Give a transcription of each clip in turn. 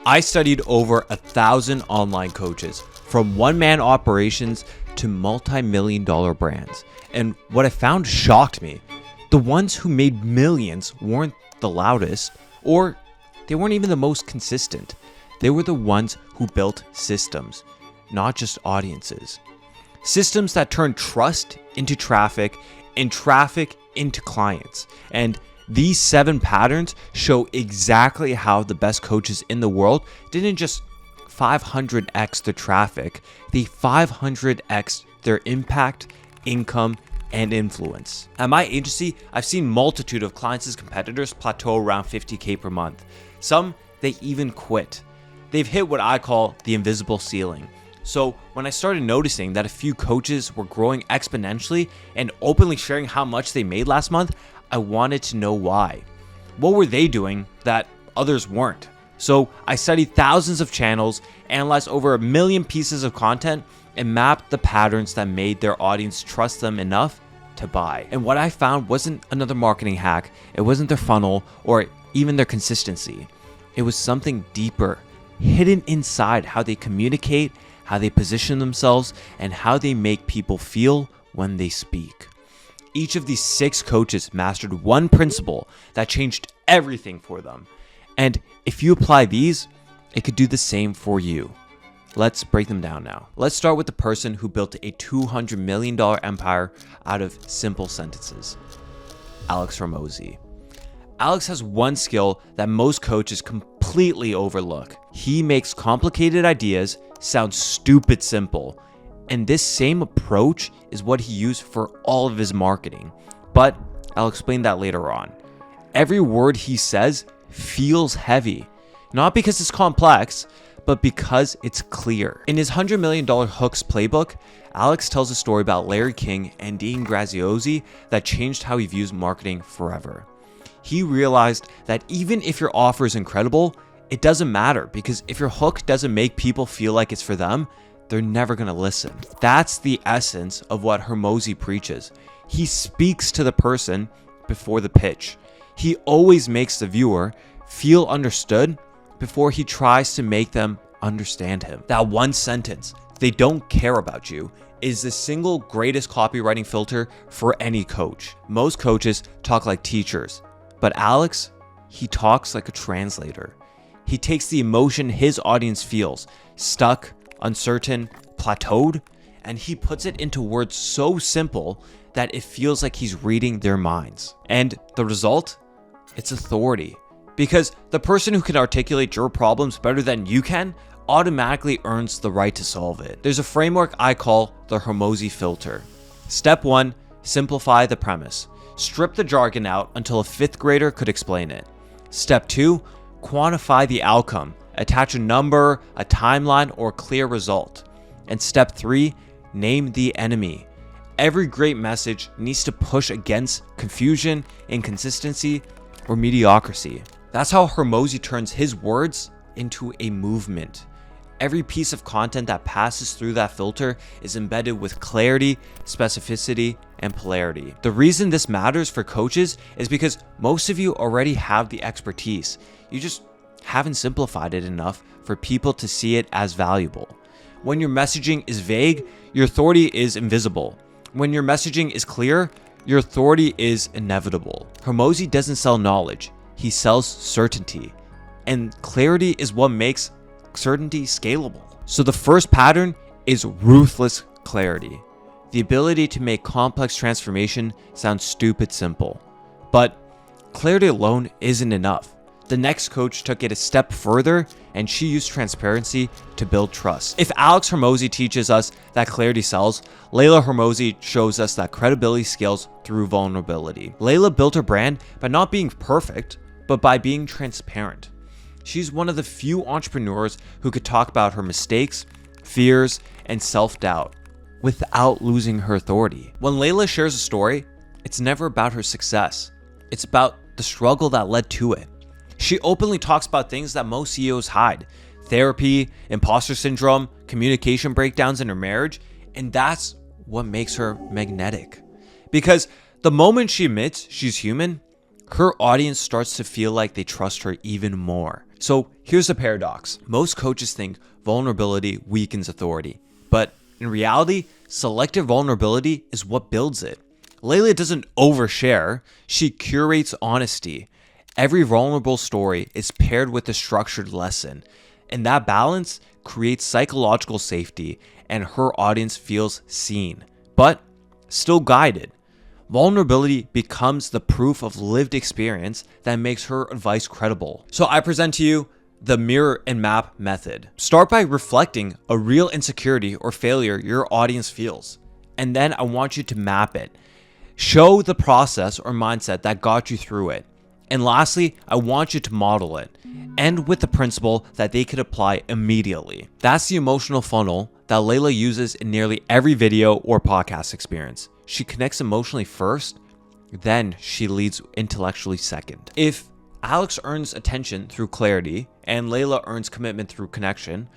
I studied over 1,000 online coaches, from one-man operations to multi-million-dollar brands. And what I found shocked me. The ones who made millions weren't the loudest, or they weren't even the most consistent. They were the ones who built systems, not just audiences. Systems that turned trust into traffic and traffic into clients. And these 7 patterns show exactly how the best coaches in the world didn't just 500x their traffic, they 500x their impact, income, and influence. At my agency, I've seen multitude of clients' competitors plateau around 50K per month. Some, they even quit. They've hit what I call the invisible ceiling. So when I started noticing that a few coaches were growing exponentially and openly sharing how much they made last month, I wanted to know why. What were they doing that others weren't? So I studied thousands of channels, analyzed over 1 million pieces of content, and mapped the patterns that made their audience trust them enough to buy. And what I found wasn't another marketing hack, it wasn't their funnel or even their consistency. It was something deeper, hidden inside how they communicate, how they position themselves, and how they make people feel when they speak. Each of these 6 coaches mastered one principle that changed everything for them. And if you apply these, it could do the same for you. Let's break them down now. Let's start with the person who built a $200 million empire out of simple sentences. Alex Hormozi. Alex has one skill that most coaches completely overlook. He makes complicated ideas sound stupid simple. And this same approach is what he used for all of his marketing. But I'll explain that later on. Every word he says feels heavy, not because it's complex, but because it's clear. In his $100 million hooks playbook, Alex tells a story about Larry King and Dean Graziosi that changed how he views marketing forever. He realized that even if your offer is incredible, it doesn't matter, because if your hook doesn't make people feel like it's for them, they're never gonna listen. That's the essence of what Hormozi preaches. He speaks to the person before the pitch. He always makes the viewer feel understood before he tries to make them understand him. That one sentence, "they don't care about you," is the single greatest copywriting filter for any coach. Most coaches talk like teachers, but Alex, he talks like a translator. He takes the emotion his audience feels, stuck, uncertain, plateaued, and he puts it into words so simple that it feels like he's reading their minds. And the result? It's authority. Because the person who can articulate your problems better than you can automatically earns the right to solve it. There's a framework I call the Hormozi filter. Step 1, simplify the premise. Strip the jargon out until a 5th grader could explain it. Step 2, quantify the outcome. Attach a number, a timeline, or a clear result. And step 3, name the enemy. Every great message needs to push against confusion, inconsistency, or mediocrity. That's how Hormozi turns his words into a movement. Every piece of content that passes through that filter is embedded with clarity, specificity, and polarity. The reason this matters for coaches is because most of you already have the expertise. You just haven't simplified it enough for people to see it as valuable. When your messaging is vague, your authority is invisible. When your messaging is clear, your authority is inevitable. Hormozi doesn't sell knowledge, he sells certainty. And clarity is what makes certainty scalable. So the first pattern is ruthless clarity. The ability to make complex transformation sound stupid simple. But clarity alone isn't enough. The next coach took it a step further, and she used transparency to build trust. If Alex Hormozi teaches us that clarity sells, Layla Hormozi shows us that credibility scales through vulnerability. Layla built her brand by not being perfect, but by being transparent. She's one of the few entrepreneurs who could talk about her mistakes, fears, and self-doubt without losing her authority. When Layla shares a story, it's never about her success. It's about the struggle that led to it. She openly talks about things that most CEOs hide: therapy, imposter syndrome, communication breakdowns in her marriage, and that's what makes her magnetic. Because the moment she admits she's human, her audience starts to feel like they trust her even more. So here's the paradox. Most coaches think vulnerability weakens authority, but in reality, selective vulnerability is what builds it. Layla doesn't overshare, she curates honesty. Every vulnerable story is paired with a structured lesson, and that balance creates psychological safety, and her audience feels seen, but still guided. Vulnerability becomes the proof of lived experience that makes her advice credible. So I present to you the mirror and map method. Start by reflecting a real insecurity or failure your audience feels, and then I want you to map it. Show the process or mindset that got you through it. And lastly, I want you to model it. End with the principle that they could apply immediately. That's the emotional funnel that Layla uses in nearly every video or podcast experience. She connects emotionally first, then she leads intellectually second. If Alex earns attention through clarity and Layla earns commitment through connection,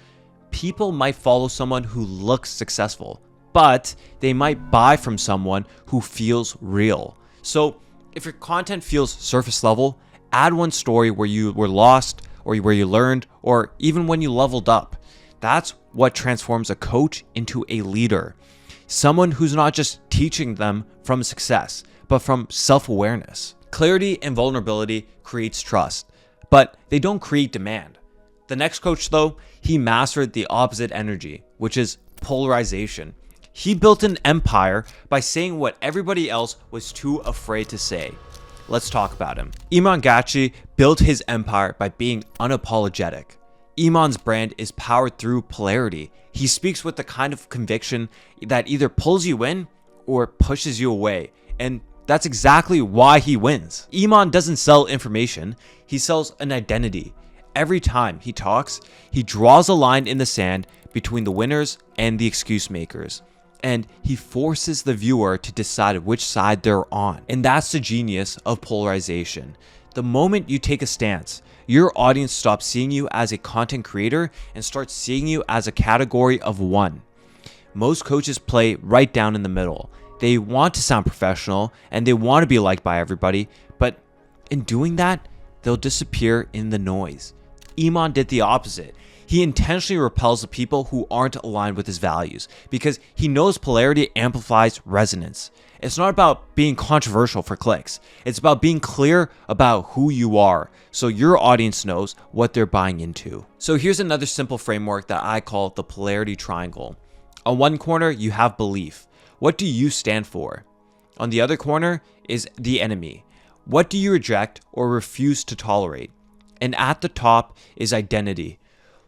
people might follow someone who looks successful, but they might buy from someone who feels real. So if your content feels surface level, add one story where you were lost or where you learned or even when you leveled up. That's what transforms a coach into a leader. Someone who's not just teaching them from success, but from self-awareness. Clarity and vulnerability creates trust, but they don't create demand. The next coach, though, he mastered the opposite energy, which is polarization. He built an empire by saying what everybody else was too afraid to say. Let's talk about him. Iman Gadzhi built his empire by being unapologetic. Iman's brand is powered through polarity. He speaks with the kind of conviction that either pulls you in or pushes you away. And that's exactly why he wins. Iman doesn't sell information, he sells an identity. Every time he talks, he draws a line in the sand between the winners and the excuse makers. And he forces the viewer to decide which side they're on. And that's the genius of polarization. The moment you take a stance, your audience stops seeing you as a content creator and starts seeing you as a category of one. Most coaches play right down in the middle. They want to sound professional and they want to be liked by everybody, but in doing that, they'll disappear in the noise. Iman did the opposite. He intentionally repels the people who aren't aligned with his values because he knows polarity amplifies resonance. It's not about being controversial for clicks. It's about being clear about who you are so your audience knows what they're buying into. So here's another simple framework that I call the polarity triangle. On one corner, you have belief. What do you stand for? On the other corner is the enemy. What do you reject or refuse to tolerate? And at the top is identity.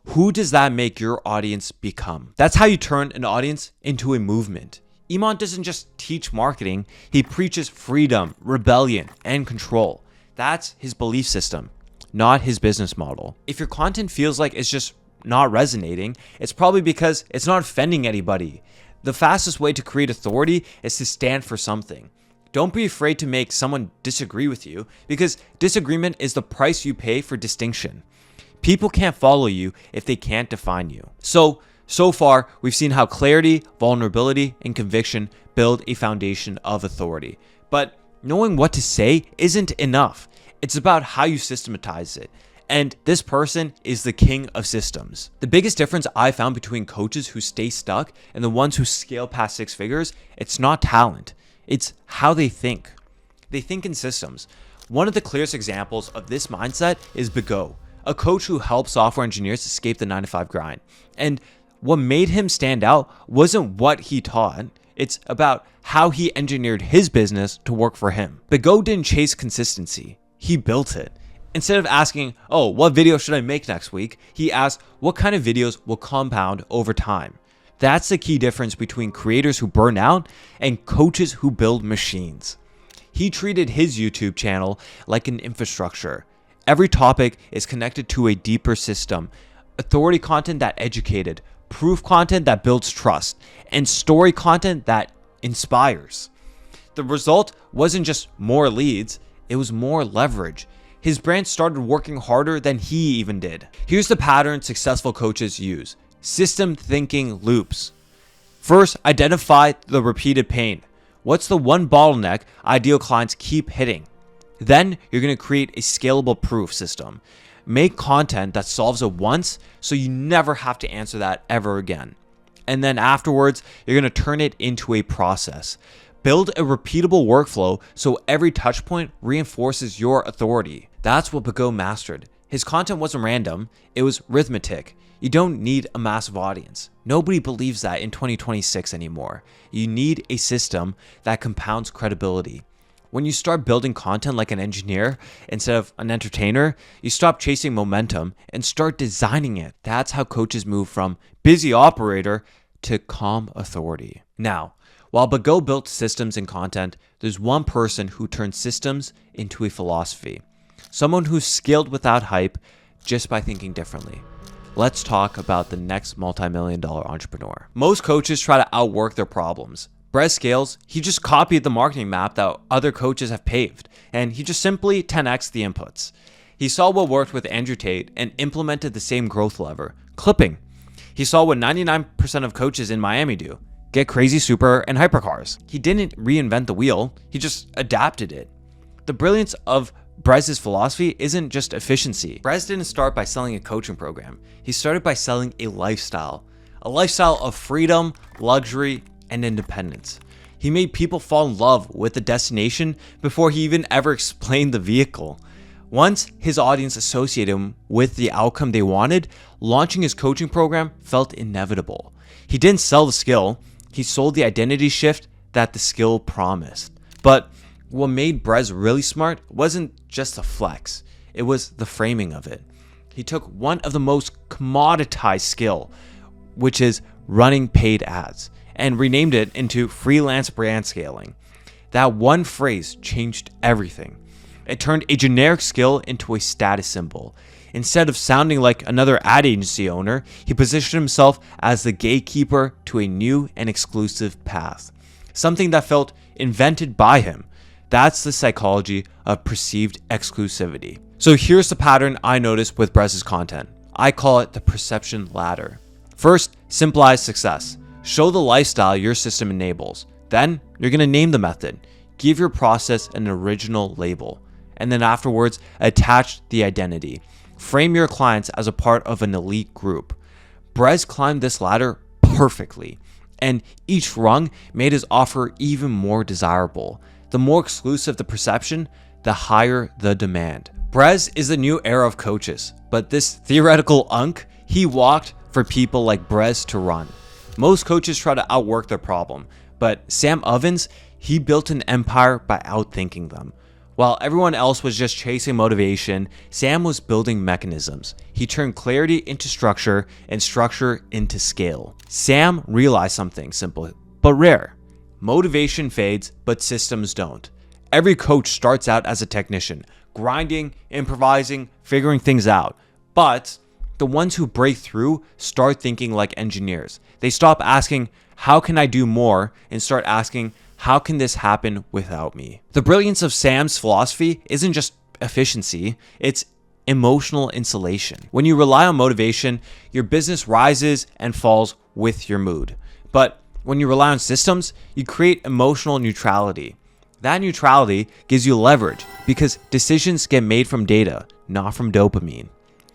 Who does that make your audience become? That's how you turn an audience into a movement. Iman doesn't just teach marketing, he preaches freedom, rebellion, and control. That's his belief system, not his business model. If your content feels like it's just not resonating, it's probably because it's not offending anybody. The fastest way to create authority is to stand for something. Don't be afraid to make someone disagree with you because disagreement is the price you pay for distinction. People can't follow you if they can't define you. So far, we've seen how clarity, vulnerability, and conviction build a foundation of authority. But knowing what to say isn't enough. It's about how you systematize it. And this person is the king of systems. The biggest difference I found between coaches who stay stuck and the ones who scale past six figures, it's not talent. It's how they think. They think in systems. One of the clearest examples of this mindset is Bigot, a coach who helps software engineers escape the 9-to-5 grind. And what made him stand out wasn't what he taught. It's about how he engineered his business to work for him. Bigot didn't chase consistency. He built it. Instead of asking, what video should I make next week? He asked, what kind of videos will compound over time? That's the key difference between creators who burn out and coaches who build machines. He treated his YouTube channel like an infrastructure. Every topic is connected to a deeper system. Authority content that educated, proof content that builds trust, and story content that inspires. The result wasn't just more leads, it was more leverage. His brand started working harder than he even did. Here's the pattern successful coaches use. System thinking loops. First, identify the repeated pain. What's the one bottleneck ideal clients keep hitting? Then you're going to create a scalable proof system. make content that solves it once so you never have to answer that ever again. And then afterwards, you're going to turn it into a process. Build a repeatable workflow so every touch point reinforces your authority. That's what Bago mastered. His content wasn't random, it was arithmetic. You don't need a massive audience. Nobody believes that in 2026 anymore. You need a system that compounds credibility. When you start building content like an engineer instead of an entertainer, you stop chasing momentum and start designing it. That's how coaches move from busy operator to calm authority. Now, while Bago built systems and content, there's one person who turned systems into a philosophy. Someone who's skilled without hype just by thinking differently. Let's talk about the next multi-million-dollar entrepreneur. Most coaches try to outwork their problems. Brez Scales, he just copied the marketing map that other coaches have paved, and he just simply 10x'd the inputs. He saw what worked with Andrew Tate and implemented the same growth lever, clipping. He saw what 99% of coaches in Miami do, get crazy super and hypercars. He didn't reinvent the wheel, he just adapted it. The brilliance of Brez's philosophy isn't just efficiency. Brez didn't start by selling a coaching program. He started by selling a lifestyle of freedom, luxury, and independence. He made people fall in love with the destination before he even ever explained the vehicle. Once his audience associated him with the outcome they wanted, launching his coaching program felt inevitable. He didn't sell the skill, he sold the identity shift that the skill promised. But what made Brez really smart wasn't just the flex, it was the framing of it. He took one of the most commoditized skill, which is running paid ads, and renamed it into freelance brand scaling. That one phrase changed everything. It turned a generic skill into a status symbol. Instead of sounding like another ad agency owner, he positioned himself as the gatekeeper to a new and exclusive path. Something that felt invented by him. That's the psychology of perceived exclusivity. So here's the pattern I noticed with Brez's content. I call it the perception ladder. First, symbolize success. Show the lifestyle your system enables. Then, you're going to name the method. Give your process an original label. And then afterwards, attach the identity. Frame your clients as a part of an elite group. Brez climbed this ladder perfectly, and each rung made his offer even more desirable. The more exclusive the perception, the higher the demand. Brez is the new era of coaches, but this theoretical unk, he walked for people like Brez to run. Most coaches try to outwork their problem, but Sam Ovens, he built an empire by outthinking them. While everyone else was just chasing motivation, Sam was building mechanisms. He turned clarity into structure and structure into scale. Sam realized something simple but rare. Motivation fades, but systems don't. Every coach starts out as a technician, grinding, improvising, figuring things out. But the ones who break through start thinking like engineers. They stop asking, how can I do more? And start asking, how can this happen without me? The brilliance of Sam's philosophy isn't just efficiency, it's emotional insulation. When you rely on motivation, your business rises and falls with your mood. But when you rely on systems, you create emotional neutrality. That neutrality gives you leverage because decisions get made from data, not from dopamine.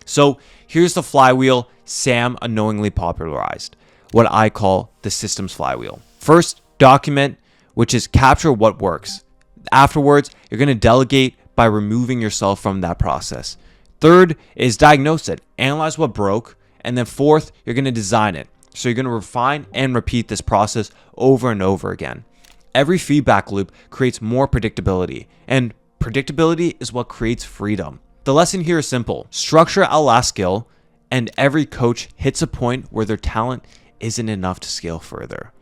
So here's the flywheel Sam unknowingly popularized, what I call the systems flywheel. First, document, which is capture what works. Afterwards, you're going to delegate by removing yourself from that process. Third is diagnose it, analyze what broke. And then fourth, you're going to design it. So you're going to refine and repeat this process over and over again. Every feedback loop creates more predictability, and predictability is what creates freedom. The lesson here is simple. Structure outlasts skill, and every coach hits a point where their talent isn't enough to scale further.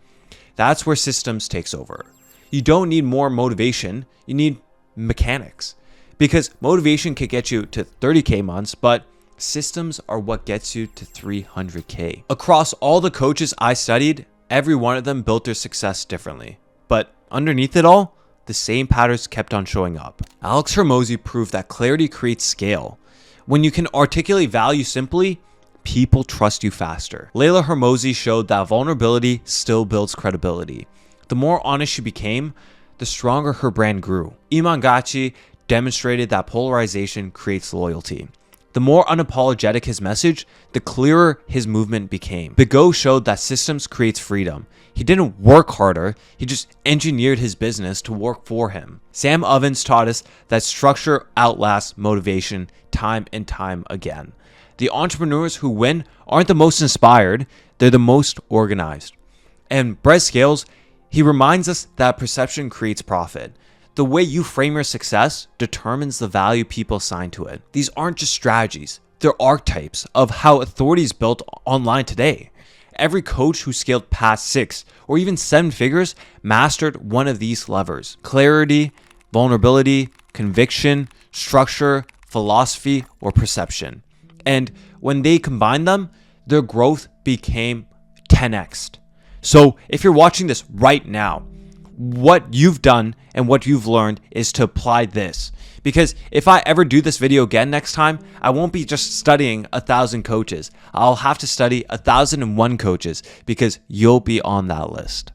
That's where systems takes over. You don't need more motivation, you need mechanics. Because motivation can get you to 30K months, but systems are what gets you to 300K. Across all the coaches I studied, every one of them built their success differently. But underneath it all, the same patterns kept on showing up. Alex Hormozi proved that clarity creates scale. When you can articulate value simply, people trust you faster. Layla Hormozi showed that vulnerability still builds credibility. The more honest she became, the stronger her brand grew. Iman Ghazi demonstrated that polarization creates loyalty. The more unapologetic his message, the clearer his movement became. Bigot showed that systems creates freedom. He didn't work harder, he just engineered his business to work for him. Sam Ovens taught us that structure outlasts motivation time and time again. The entrepreneurs who win aren't the most inspired, they're the most organized. And Brett Scales, he reminds us that perception creates profit. The way you frame your success determines the value people assign to it. These aren't just strategies, they're archetypes of how authority is built online today. Every coach who scaled past 6 or even 7 figures mastered one of these levers: clarity, vulnerability, conviction, structure, philosophy, or perception. And when they combined them, their growth became 10x. So if you're watching this right now, what you've done and what you've learned is to apply this. Because if I ever do this video again next time, I won't be just studying 1,000 coaches. I'll have to study 1,001 coaches because you'll be on that list.